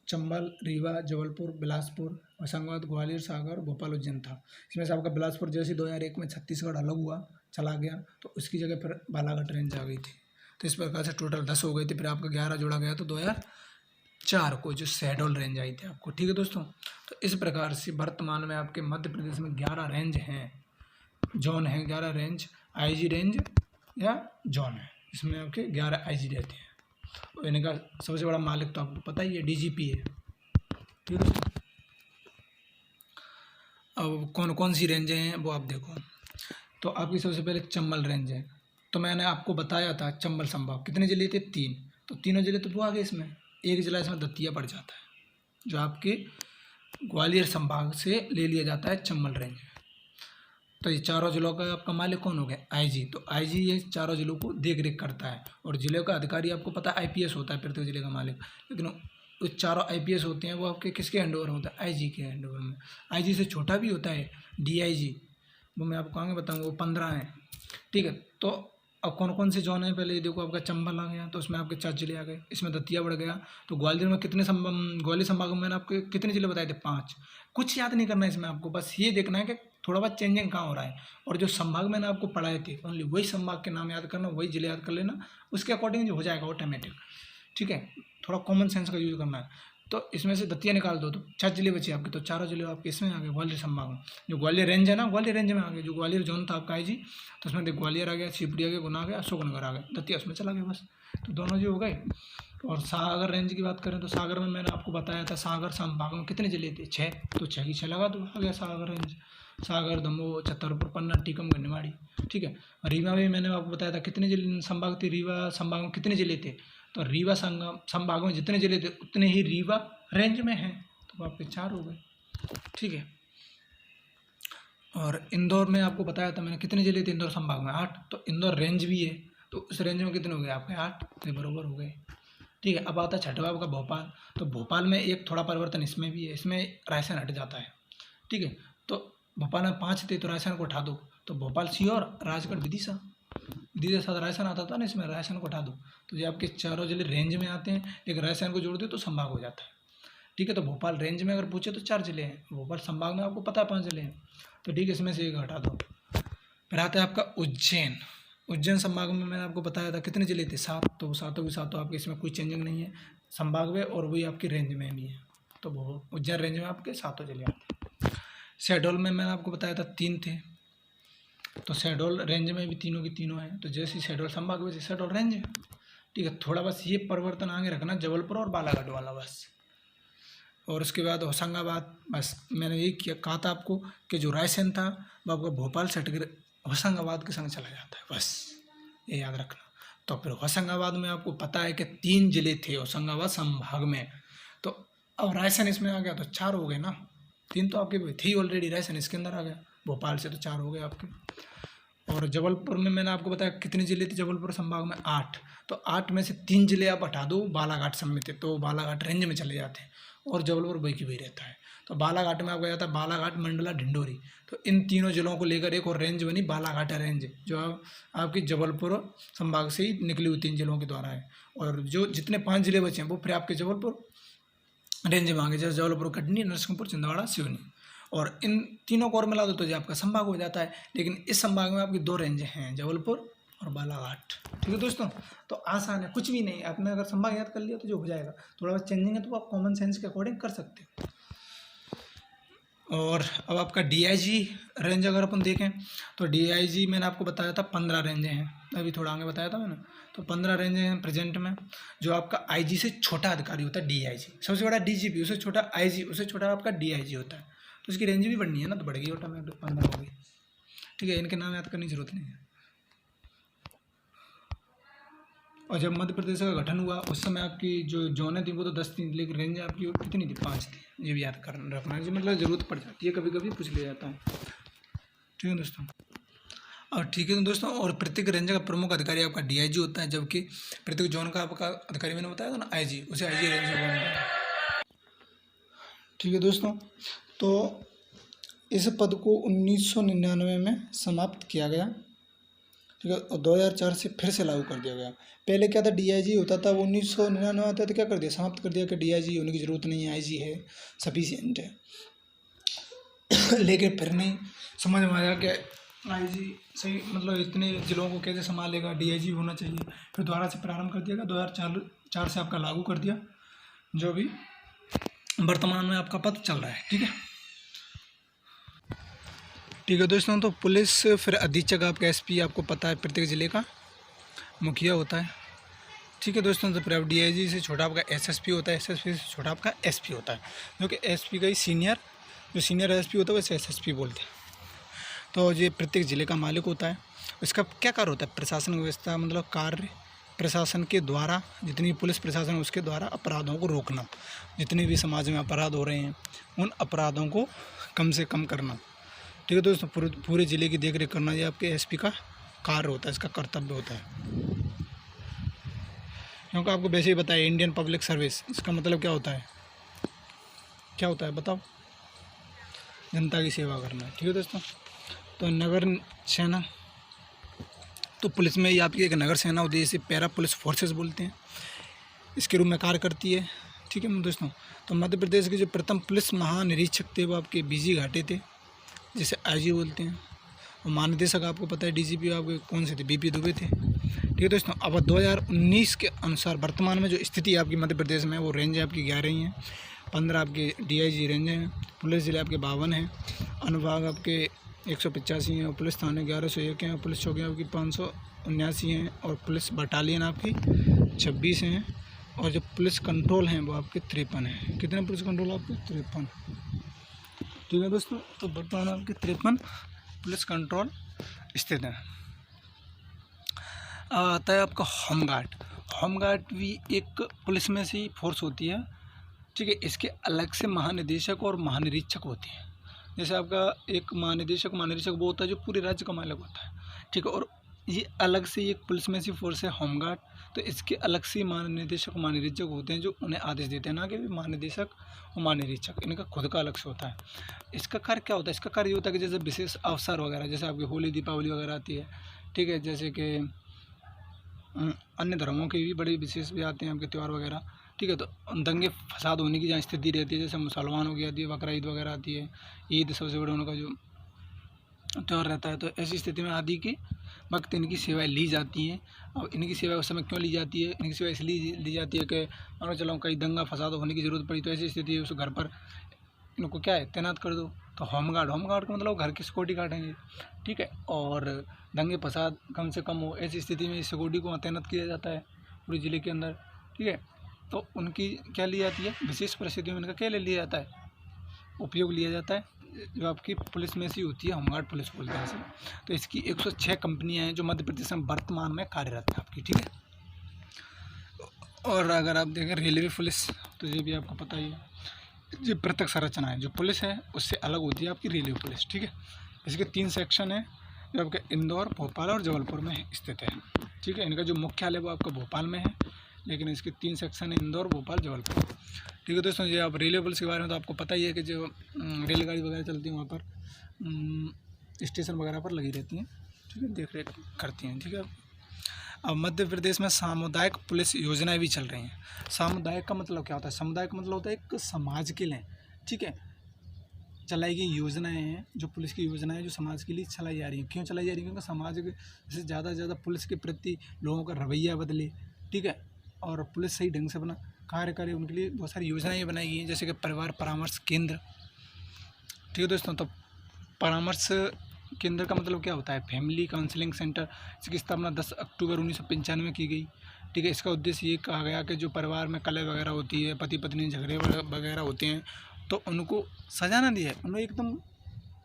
चंबल, रीवा, जबलपुर, बिलासपुर, होशंगाबाद, ग्वालियर, सागर, भोपाल, उज्जैन था। इसमें से आपका बिलासपुर जैसे 2001 में छत्तीसगढ़ अलग हुआ, चला गया, तो उसकी जगह फिर बालाघाट रेंज आ गई थी। तो इस प्रकार से टोटल 10 हो गई थी। फिर आपका 11 जोड़ा गया तो 2004 को जो शहडोल रेंज आई थी आपको। ठीक है दोस्तों, तो इस प्रकार से वर्तमान में आपके मध्य प्रदेश में 11 रेंज हैं, जोन हैं, 11 रेंज, IG रेंज या जोन है। इसमें आपके 11 IG रहते हैं। और इनका सबसे बड़ा मालिक तो आपको पता ही है, DGP है। ठीक है, अब कौन कौन सी रेंजें हैं वो आप देखो। तो आपकी सबसे पहले चंबल रेंज है। तो मैंने आपको बताया था चंबल संभाग कितने जिले थे, 3। तो तीनों जिले तो वो आ गए इसमें। एक जिला इसमें दतिया पड़ जाता है, जो आपके ग्वालियर संभाग से ले लिया जाता है चंबल रेंज। तो ये चारों जिलों का आपका मालिक कौन हो गया, IG। तो IG ये चारों जिलों को देख रेख करता है। और जिले का अधिकारी आपको पता है IPS होता है प्रत्येक जिले का मालिक। लेकिन वो चारों IPS होते हैं वो आपके किसके हैंडओवर होता है, IG के हैंडओवर में। IG से छोटा भी होता है DIG, वो मैं आपको आगे बताऊँगा, वो 15 हैं। ठीक है, तो अब कौन कौन से जोन है, पहले ये देखो, आपका चंबल आ गया तो उसमें आपके 4 जिले आ गए। इसमें दतिया बढ़ गया। तो ग्वालियर में कितने ग्वालियर संभाग में मैंने आपको कितने जिले बताए थे, 5। कुछ याद नहीं करना है इसमें, आपको बस ये देखना है कि थोड़ा बहुत चेंजिंग कहाँ हो रहा है। और जो संभाग मैंने आपको पढ़ाए थे ओनली वही संभाग के नाम याद करना, वही जिले याद कर लेना, उसके अकॉर्डिंग जो हो जाएगा ऑटोमेटिक। ठीक है, थोड़ा कॉमन सेंस का यूज करना है। तो इसमें से दतिया निकाल दो तो 4 जिले बचे आपके। तो चारों जिले आपके इसमें आ गए ग्वालियर संभाग में। जो ग्वालियर रेंज है ना, ग्वालियर रेंज में आ गए। जो ग्वालियर जोन था आपका IG, तो उसमें ग्वालियर आ गया, शिवपुरी आ गया, गुना आ गया, अशोकनगर आ गया, दतिया उसमें चला गया बस। तो दोनों जो हो गए। और सागर रेंज की बात करें तो सागर में मैंने आपको बताया था, सागर संभाग में कितने जिले थे, 6। तो 6 की 6 लगा दो, आ गया सागर रेंज। सागर, दमोह, छतरपुर, पन्ना, टीकमगढ़, निमाड़ी। ठीक है, रीवा में मैंने आपको बताया था कितने जिले संभाग थे, रीवा संभाग में कितने जिले थे। तो रीवा संभाग में जितने जिले थे उतने ही रीवा रेंज में हैं। तो आपके 4 हो गए। ठीक है, और इंदौर में आपको बताया था मैंने कितने जिले थे इंदौर संभाग में, 8। तो इंदौर रेंज भी है, तो उस रेंज में कितने हो गए आपके, 8। तो बराबर हो गए। ठीक है, अब आता है छठवा आपका भोपाल। तो भोपाल में एक थोड़ा परिवर्तन इसमें भी है, इसमें रायसेन हट जाता है। ठीक है, तो भोपाल में 5 थे तो रायसेन को उठा दो, तो भोपाल, सीहोर, राजगढ़, विदिशा। विधि के साथ रायसेन आता था ना, इसमें रायसेन को हटा दो तो ये आपके चारों जिले रेंज में आते हैं, लेकिन रायसेन को जोड़ दो तो संभाग हो जाता है। ठीक है, तो भोपाल रेंज में अगर पूछे तो 4 जिले हैं, भोपाल संभाग में आपको पता है 5 जिले हैं, तो ठीक है, इसमें से एक हटा दो। फिर आता है आपका उज्जैन। उज्जैन संभाग में मैंने आपको बताया था कितने जिले थे, 7, तो सातों के सातों आपके इसमें कोई चेंजिंग नहीं है संभाग में, और वही आपकी रेंज में भी है, तो वो उज्जैन रेंज में आपके 7 जिले आते हैं। शहडोल में मैंने आपको बताया था 3 थे, तो शहडोल रेंज में भी तीनों की तीनों हैं, तो जैसे शहडोल संभाग वैसे शहडोल रेंज है। ठीक है, थोड़ा बस ये परिवर्तन आगे रखना, जबलपुर और बालाघाट वाला बस। और उसके बाद होशंगाबाद, बस मैंने यही कहा था आपको कि जो रायसेन था वो आपका भोपाल से हट कर होशंगाबाद के संग चला जाता है, बस ये याद रखना। तो फिर होशंगाबाद में आपको पता है कि 3 जिले थे होशंगाबाद संभाग में, तो अब रायसेन इसमें आ गया तो 4 हो गए ना, 3 तो आपके थी ऑलरेडी, रायसेन इसके अंदर आ गया, भोपाल से तो 4 हो गए आपके। और जबलपुर में मैंने आपको बताया कितने जिले थे जबलपुर संभाग में, 8, तो 8 में से 3 जिले आप हटा दो, बालाघाट समेत थे, तो बालाघाट रेंज में चले जाते हैं, और जबलपुर वही की वही रहता है। तो बालाघाट में आपको जाता है बालाघाट, मंडला, ढिंडोरी, तो इन तीनों जिलों को लेकर एक और रेंज बनी बालाघाट रेंज, जो आपकी जबलपुर संभाग से ही निकली हुई 3 जिलों के द्वारा है। और जो जितने 5 जिले बचे हैं वो फिर आपके जबलपुर रेंज में आ गए, जैसे जबलपुर, कटनी, नरसिंहपुर, छिंदवाड़ा, सिवनी, और इन तीनों को और मिला दो तो जो आपका संभाग हो जाता है। लेकिन इस संभाग में आपकी 2 रेंज हैं, जबलपुर और बालाघाट। ठीक है दोस्तों, तो आसान है, कुछ भी नहीं, आपने अगर संभाग याद कर लिया तो जो हो जाएगा, थोड़ा बहुत चेंजिंग है तो आप कॉमन सेंस के अकॉर्डिंग कर सकते हो। और अब आपका डीआईजी रेंज अगर अपन देखें तो डीआईजी मैंने आपको बताया था 15 रेंज हैं, अभी थोड़ा आगे बताया था मैंने, तो 15 रेंज हैं प्रेजेंट में। जो आपका आईजी से छोटा अधिकारी होता है डीआईजी, सबसे बड़ा डीजीपी, उससे छोटा आईजी, उससे छोटा आपका डीआईजी होता है, तो उसकी रेंज भी बढ़नी है ना, तो बढ़ गई ऑटोमेटिक 15 हो गई। ठीक है, इनके नाम याद करने की जरूरत नहीं है। और जब मध्य प्रदेश का गठन हुआ उस समय आपकी जो जोनें थी वो तो 10 थी, लेकिन रेंज आपकी कितनी थी, 5 थी, ये भी याद कर रखना है, मतलब ज़रूरत पड़ जाती है, कभी कभी पूछ लिया जाता है। ठीक है दोस्तों, और ठीक है दोस्तों, और प्रत्येक रेंज का प्रमुख अधिकारी आपका डीआईजी होता है, जबकि प्रत्येक जोन का आपका अधिकारी मैंने बताया था ना आईजी, उसे आईजी रेंज में। ठीक है दोस्तों, तो इस पद को 1999 में समाप्त किया गया। ठीक है, और 2004 से फिर से लागू कर दिया गया। पहले क्या था, डीआईजी होता था, वो 1999 आता तो क्या कर दिया, समाप्त कर दिया कि डीआईजी होने की ज़रूरत नहीं है, आईजी है सफिशिएंट है। लेकिन फिर नहीं समझ में आया कि आईजी सही, मतलब इतने जिलों को कैसे संभालेगा, डीआईजी होना चाहिए, फिर दोबारा से प्रारंभ कर दिया गया, 2004 से आपका लागू कर दिया, जो भी वर्तमान में आपका पद चल रहा है। ठीक है, ठीक है दोस्तों, तो पुलिस फिर अधीक्षक आपका एसपी, आपको पता है प्रत्येक ज़िले का मुखिया होता है। ठीक है दोस्तों, तो फिर अब डीआईजी से छोटा आपका एसएसपी होता है, एसएसपी से छोटा आपका एसपी होता है, जो कि एसपी का ही सीनियर, जो सीनियर एसपी होता है वैसे एसएसपी बोलते हैं। तो ये प्रत्येक ज़िले का मालिक होता है। इसका क्या कार्य होता है, प्रशासन व्यवस्था, मतलब कार्य प्रशासन के द्वारा, जितनी पुलिस प्रशासन है उसके द्वारा अपराधों को रोकना, जितने भी समाज में अपराध हो रहे हैं उन अपराधों को कम से कम करना। ठीक है दोस्तों, पूरे ज़िले की देखरेख करना ये आपके एसपी का कार्य होता है, इसका कर्तव्य होता है। क्योंकि आपको वैसे ही बताया इंडियन पब्लिक सर्विस, इसका मतलब क्या होता है, क्या होता है बताओ, जनता की सेवा करना। ठीक है दोस्तों, तो नगर सेना, तो पुलिस में ये आपकी एक नगर सेना होती है, जिसे पैरा पुलिस फोर्सेस बोलते हैं, इसके रूप में कार्य करती है। ठीक है दोस्तों, तो मध्य प्रदेश के जो प्रथम पुलिस महानिरीक्षक थे वो आपके बीजी घाटे थे, जिसे आईजी बोलते हैं, और महानिदेशक आपको पता है डीजीपी आपके कौन से थे, बीपी दुबे थे। ठीक है दोस्तों, अब 2019 के अनुसार वर्तमान में जो स्थिति आपकी मध्य प्रदेश में वो रेंज आपकी 11 ही हैं, 15 आपके डीआईजी रेंज हैं, पुलिस जिले आपके 52 हैं, अनुभाग आपके 185 हैं, और पुलिस थाने 1101 हैं, और पुलिस चौकियाँ आपकी 579 हैं, और पुलिस बटालियन आपकी 26 हैं, और जो पुलिस कंट्रोल हैं वो आपके 53 हैं। कितने पुलिस कंट्रोल आपके, 53। ठीक है दोस्तों, तो वर्तमान आपके 53 पुलिस कंट्रोल स्थित हैं। आता है आपका होमगार्ड। होमगार्ड भी एक पुलिस में से ही फोर्स होती है। ठीक है, इसके अलग से महानिदेशक और महानिरीक्षक होते हैं। जैसे आपका एक महानिदेशक वो होता है जो पूरे राज्य का मालिक होता है। ठीक है, और ये अलग से एक पुलिस में से फोर्स है होमगार्ड, तो इसके अलग से महानिदेशक महानिरीक्षक होते हैं जो उन्हें आदेश देते हैं, ना कि महानिदेशक और महानिरीक्षक, इनका खुद का अलग से होता है। इसका कार्य क्या होता है, इसका कार्य ये होता है कि जैसे विशेष अवसर वगैरह, जैसे आपकी होली दीपावली वगैरह आती है, ठीक है, जैसे कि अन्य धर्मों के भी बड़े विशेष भी आते हैं आपके त्यौहार वगैरह, ठीक है। तो दंगे फसाद होने की जहाँ स्थिति रहती है, जैसे मुसलमानों की आती है बकरा ईद वगैरह आती है, ईद सबसे बड़ा उनका जो त्यौहार रहता है, तो ऐसी स्थिति में आदि के वक्त इनकी सेवाएं ली जाती हैं। और इनकी सेवा उस समय क्यों ली जाती है, इनकी सेवा इसलिए ली जाती है कि मान लो चलो कहीं दंगा फसाद होने की ज़रूरत पड़ी, तो ऐसी स्थिति है उस घर पर इनको क्या है तैनात कर दो। तो होमगार्ड का मतलब घर की सिक्योरिटी काटेंगे, ठीक है। और दंगे फसाद कम से कम हो, ऐसी स्थिति में सिक्योरिटी को वहाँ तैनात किया जाता है पूरे ज़िले के अंदर, ठीक है। तो उनकी क्या ली जाती है, विशेष परिस्थितियों में इनका क्या ले लिया जाता है, उपयोग लिया जाता है, जो आपकी पुलिस में सी होती है, होमगार्ड पुलिस बोलते हैं इसे। तो इसकी 106 कंपनियां हैं जो मध्य प्रदेश में वर्तमान में कार्यरत है आपकी, ठीक है। और अगर आप देखें रेलवे पुलिस, तो ये भी आपको पता ही है, जो पृथक संरचना है, जो पुलिस है उससे अलग होती है आपकी रेलवे पुलिस, ठीक है। इसके 3 सेक्शन है जो आपके इंदौर, भोपाल और जबलपुर में स्थित है, ठीक है। इनका जो मुख्यालय वो आपका भोपाल में है, लेकिन इसके 3 सेक्शन है, इंदौर, भोपाल, जबलपुर, ठीक है। दोस्तों ये आप रेलवे पुलिस के बारे में तो आपको पता ही है कि जो रेलगाड़ी वगैरह चलती है वहाँ पर स्टेशन वगैरह पर लगी रहती हैं, ठीक है, देख रेख करती हैं, ठीक है। अब मध्य प्रदेश में सामुदायिक पुलिस योजनाएं भी चल रही हैं। सामुदायिक का मतलब क्या होता है, समुदाय का मतलब होता है एक समाज के लिए, ठीक है, चलाई गई योजनाएं हैं, जो पुलिस की योजनाएं जो समाज के लिए चलाई जा रही हैं। क्यों चलाई जा रही है, क्योंकि समाज के से ज़्यादा से ज़्यादा पुलिस के प्रति लोगों का रवैया बदले, ठीक है, और पुलिस सही ढंग से अपना कार्य करे, उनके लिए बहुत सारी योजनाएं बनाई गई हैं, जैसे कि परिवार परामर्श केंद्र, ठीक है दोस्तों। तो परामर्श केंद्र का मतलब क्या होता है, फैमिली काउंसलिंग सेंटर, इसकी स्थापना 10 अक्टूबर 1995 में की गई, ठीक है। इसका उद्देश्य ये कहा गया कि जो परिवार में कलह वगैरह होती है, पति पत्नी झगड़े वगैरह होते हैं, तो उनको सजा ना दिए, उन्हें एकदम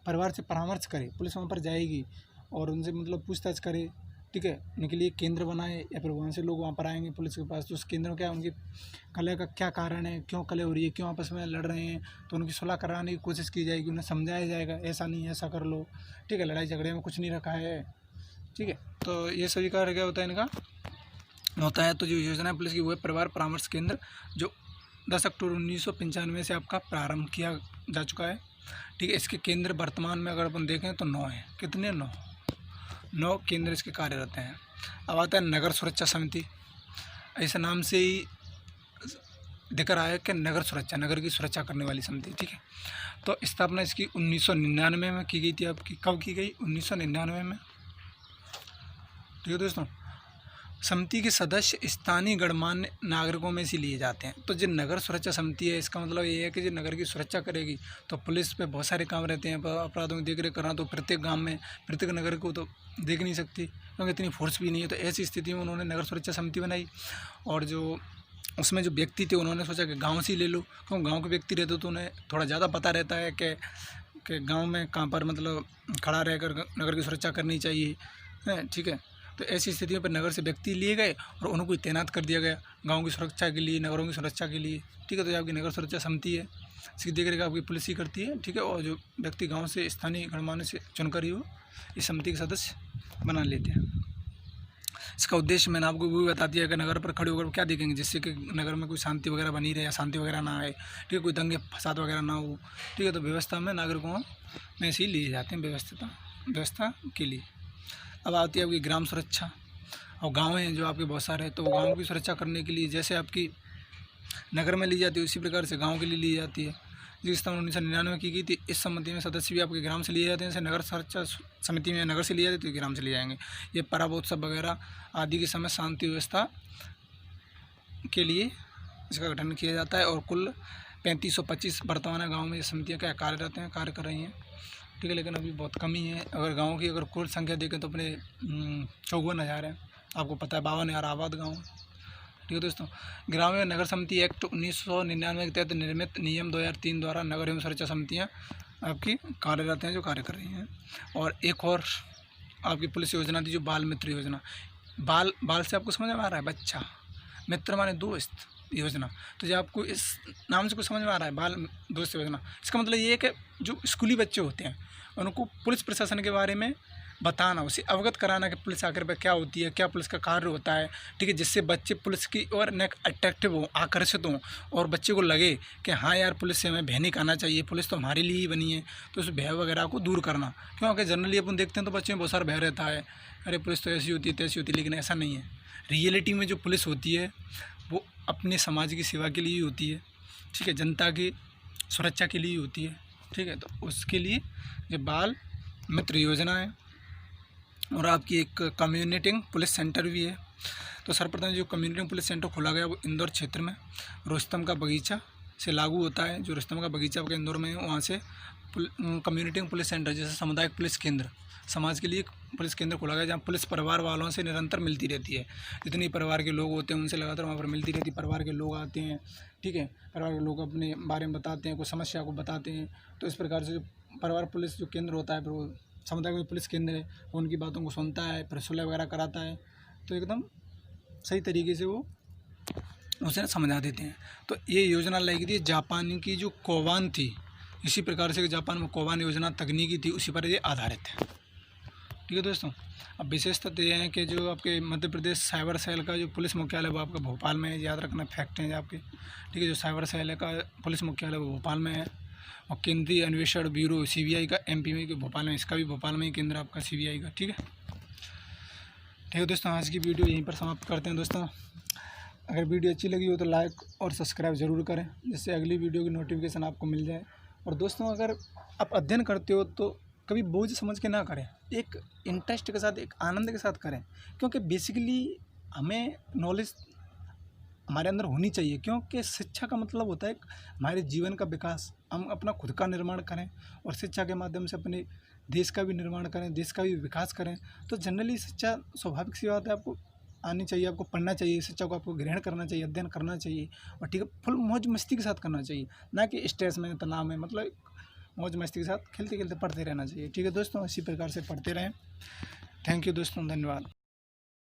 परिवार से परामर्श करे, पुलिस वहाँ पर जाएगी और उनसे मतलब पूछताछ करे, ठीक है। उनके लिए केंद्र बनाए, या फिर वहाँ से लोग वहाँ पर आएंगे पुलिस के पास, तो उस केंद्र में क्या उनकी कलह का क्या कारण है, क्यों कलह हो रही है, क्यों आपस में लड़ रहे हैं, तो उनकी सुलह कराने की कोशिश की जाएगी, उन्हें समझाया जाएगा ऐसा नहीं ऐसा कर लो, ठीक है, लड़ाई झगड़े में कुछ नहीं रखा है, ठीक है। तो ये सभी कार्य क्या होता है इनका होता है। तो जो योजना है पुलिस की वो है परिवार परामर्श केंद्र, जो 10 अक्टूबर 1995 से आपका प्रारंभ किया जा चुका है, ठीक है। इसके केंद्र वर्तमान में अगर अपन देखें तो 9 हैं, कितने 9 केंद्र इसके कार्यरत हैं। अब आता है नगर सुरक्षा समिति, ऐसे नाम से ही दिख रहा है कि नगर सुरक्षा, नगर की सुरक्षा करने वाली समिति, ठीक है। तो स्थापना इसकी 1999 में की गई थी आपकी, कब की गई, 1999 में, ठीक है दोस्तों। समिति के सदस्य स्थानीय गणमान्य नागरिकों में से लिए जाते हैं। तो जो नगर सुरक्षा समिति है, इसका मतलब ये है कि जो नगर की सुरक्षा करेगी, तो पुलिस पे बहुत सारे काम रहते हैं, अपराधों की देखरेख करना, तो प्रत्येक गांव में प्रत्येक नगर को तो देख नहीं सकती, क्योंकि इतनी फोर्स भी नहीं है। तो ऐसी स्थिति में उन्होंने नगर सुरक्षा समिति बनाई, और जो उसमें जो व्यक्ति थे उन्होंने सोचा कि गाँव से ही ले लो, क्योंकि गाँव के व्यक्ति रहते तो उन्हें थोड़ा ज़्यादा पता रहता है कि गाँव में कहाँ पर मतलब खड़ा रहकर नगर की सुरक्षा करनी चाहिए, ठीक है। तो ऐसी स्थितियों पर नगर से व्यक्ति लिए गए और उनको तैनात कर दिया गया गांव की सुरक्षा के लिए, नगरों की सुरक्षा के लिए, ठीक है। तो ये आपकी नगर सुरक्षा समिति है, इसकी देखरेख आपकी पुलिस ही करती है, ठीक है। और जो व्यक्ति गांव से स्थानीय गणमान्य से चुनकर ही वो इस समिति के सदस्य बना लेते हैं। इसका उद्देश्य मैंने आपको वो भी बता दिया कि नगर पर खड़े होकर क्या देखेंगे, जिससे कि नगर में कोई शांति वगैरह बनी रहे, शांति वगैरह ना आए, ठीक है, कोई दंगे फसाद वगैरह ना हो, ठीक है। तो व्यवस्था में नागरिकों में से ही लिए जाते हैं व्यवस्था के लिए। अब आती है आपकी ग्राम सुरक्षा, और गांव हैं जो आपके बहुत सारे हैं, तो गांव की सुरक्षा करने के लिए जैसे आपकी नगर में ली जाती है, उसी प्रकार से गांव के लिए ली जाती है, जिसकी स्थापना 1999 में की गई थी। इस समिति में सदस्य भी आपके ग्राम से लिए जाते हैं, जैसे नगर सुरक्षा समिति में नगर से लिए जाते तो ग्राम से लिए जाएंगे। ये पर्व उत्सव वगैरह आदि के समय शांति व्यवस्था के लिए इसका गठन किया जाता है। और कुल 3525 वर्तमान गाँव में ये समितियाँ क्या कार्य कर रही हैं, ठीक है। लेकिन अभी बहुत कमी है, अगर गाँव की अगर कुल संख्या देखें तो अपने 54,000 है, आपको पता है 52,000 आबाद गाँव, ठीक है दोस्तों। ग्रामीण नगर समिति एक्ट 1999 के तहत निर्मित नियम 2003 द्वारा नगर एवं सुरक्षा समितियाँ आपकी कार्यरत हैं, जो कार्य कर रही हैं। और एक और आपकी पुलिस योजना थी जो बाल मित्र योजना, बाल से आपको समझ में आ रहा है बच्चा, मित्र माने दोस्त योजना, तो जो आपको इस नाम से कुछ समझ में आ रहा है बाल दोस्त योजना, इसका मतलब ये है कि जो स्कूली बच्चे होते हैं उनको पुलिस प्रशासन के बारे में बताना, उसे अवगत कराना कि पुलिस आखिर पर क्या होती है, क्या पुलिस का कार्य होता है, ठीक है। जिससे बच्चे पुलिस की ओर अट्रैक्टिव हों, आकर्षित हों, और बच्चे को लगे कि हाँ यार पुलिस से हमें भय नहीं करना चाहिए, पुलिस तो हमारे लिए ही बनी है। तो उस भय वगैरह को दूर करना, क्योंकि जनरली अपन देखते हैं तो बच्चे में बहुत सारा भय रहता है, अरे पुलिस तो ऐसी होती है तैसी होती है, लेकिन ऐसा नहीं है। रियलिटी में जो पुलिस होती है वो अपने समाज की सेवा के लिए ही होती है, ठीक है, जनता की सुरक्षा के लिए होती है, ठीक है। तो उसके लिए ये बाल मित्र योजना है और आपकी एक कम्युनिटी पुलिस सेंटर भी है। तो सर्वप्रथम जो कम्युनिटी पुलिस सेंटर खोला गया वो इंदौर क्षेत्र में रुस्तम का बगीचा से लागू होता है। जो रुस्तम का बगीचा आपका इंदौर में है, वहाँ से कम्युनिटी पुलिस सेंटर जैसे सामुदायिक पुलिस केंद्र, समाज के लिए एक पुलिस केंद्र खोला गया जहाँ पुलिस परिवार वालों से निरंतर मिलती रहती है। जितने परिवार के लोग होते हैं उनसे लगातार वहाँ पर मिलती रहती है। परिवार के लोग आते हैं, ठीक है, परिवार के लोग अपने बारे में बताते हैं, कोई समस्या को बताते हैं। तो इस प्रकार से जो परिवार पुलिस जो केंद्र होता है, फिर वो सामुदायिक पुलिस केंद्र है, वो उनकी बातों को सुनता है, फिर सुलह वगैरह कराता है। तो एकदम सही तरीके से वो उसे समझा देते हैं। तो ये योजना लाई गई थी जापान की जो कोवान थी, इसी प्रकार से जापान में कोवान योजना तकनीकी थी, उसी पर ये आधारित है, ठीक है दोस्तों। अब विशेषता तो ये है कि जो आपके मध्य प्रदेश साइबर सेल का जो पुलिस मुख्यालय वो आपका भोपाल में है, याद रखना फैक्ट है आपके, ठीक है। जो साइबर सेल का पुलिस मुख्यालय वो भोपाल में है और केंद्रीय अन्वेषण ब्यूरो CBI का MP में के भोपाल में, इसका भी भोपाल में ही केंद्र आपका CBI का, ठीक है। ठीक है दोस्तों, आज की वीडियो यहीं पर समाप्त करते हैं दोस्तों। अगर वीडियो अच्छी लगी हो तो लाइक और सब्सक्राइब ज़रूर करें, जिससे अगली वीडियो की नोटिफिकेशन आपको मिल जाए। और दोस्तों, अगर आप अध्ययन करते हो तो कभी बोझ समझ के ना करें, एक इंटरेस्ट के साथ, एक आनंद के साथ करें, क्योंकि बेसिकली हमें नॉलेज हमारे अंदर होनी चाहिए। क्योंकि शिक्षा का मतलब होता है हमारे जीवन का विकास, हम अपना खुद का निर्माण करें और शिक्षा के माध्यम से अपने देश का भी निर्माण करें, देश का भी विकास करें। तो जनरली शिक्षा स्वाभाविक सी बात है, आपको आनी चाहिए, आपको पढ़ना चाहिए, शिक्षा को आपको ग्रहण करना चाहिए, अध्ययन करना चाहिए और ठीक है फुल मौज मस्ती के साथ करना चाहिए, ना कि स्ट्रेस में, तनाव में। मतलब मौज मस्ती के साथ खेलते खेलते पढ़ते रहना चाहिए, ठीक है दोस्तों। इसी प्रकार से पढ़ते रहें। थैंक यू दोस्तों, धन्यवाद।